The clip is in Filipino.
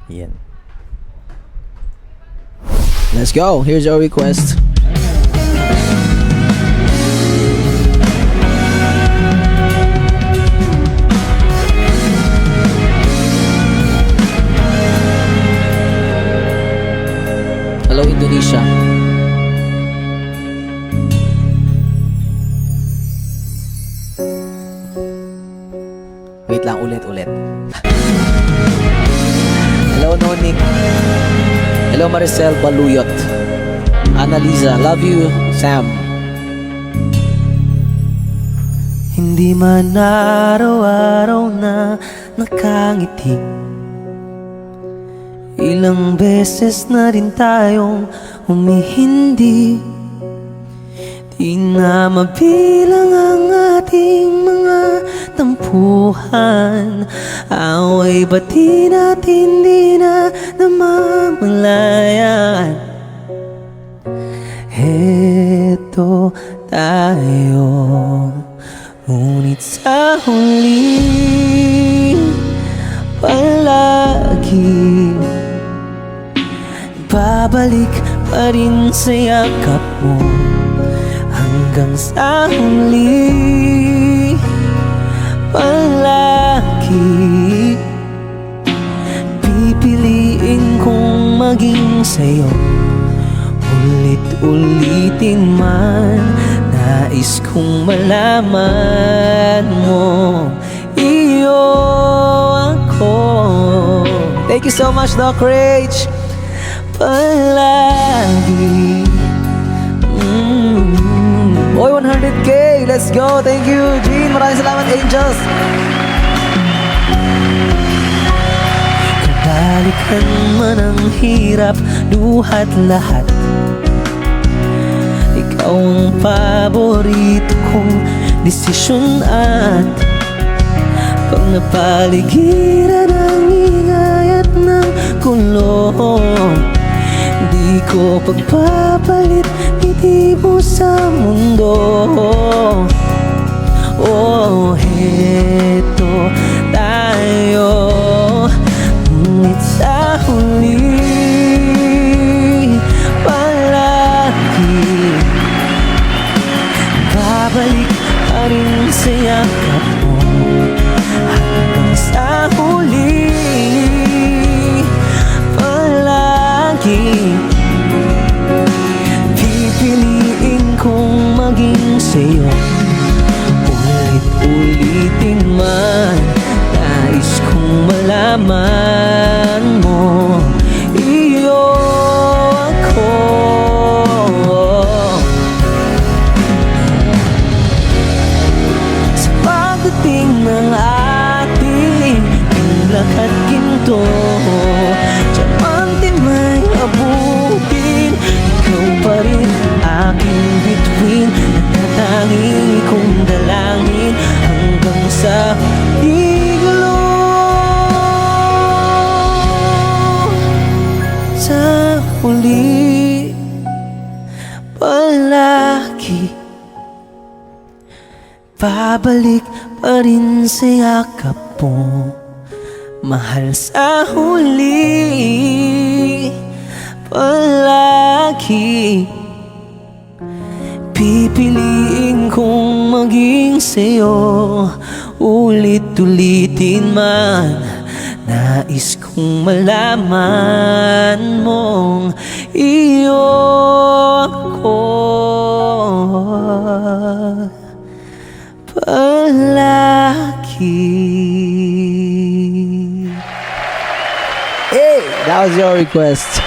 Yan. Let's go. Here's your request. Hello, Indonesia. Wait lang, ulit. Hello, Nonik. Hello, Maricel Baluyot. Annalisa, love you, Sam. Hindi man araw-araw na nakangiti, ilang beses na rin tayong humihindi. Di na mabilang ang ating mga tampuhan, away ba't di natin di na namamalayan? Heto tayo, ngunit sa huli palagi babalik pa rin sa yakap mo. Hanggang sa huli palagi pipiliin kong maging sa'yo. Ulit-ulitin man, nais kong malaman mo, iyo ako. Thank you so much, Doc Rage. Palagi. Boy, 100K. Let's go. Thank you, Jean. Maraming salamat, Angels. Kabalikan man ang hirap, duhat lahat, ikaw ang paborito kong desisyon. At pag napaligiran ang ingay at ng kulong, di ko pagpapalit ngiti mo sa mundo. Oh, heto tayo, ngunit sa huli palagi babalik pa rin sa yakap mo. Hanggang sa huli palagi pipiliin kong maging sa'yo. Ulit-ulitin man, nais kong malaman mo, iyo ako. Sa pagdating ng ating pilak at ginto, diamante may abutin, ikaw pa rin aking bituin. Natatangi kong dalangin hanggang sa igulo. Sa huli palagi babalik pa rin sa yakap mo. Mahal, sa huli palagi pipiliin kong maging sa'yo. Ulit-ulitin man, nais kong malaman mong iyo ako. Palagi. Hey, that was your request.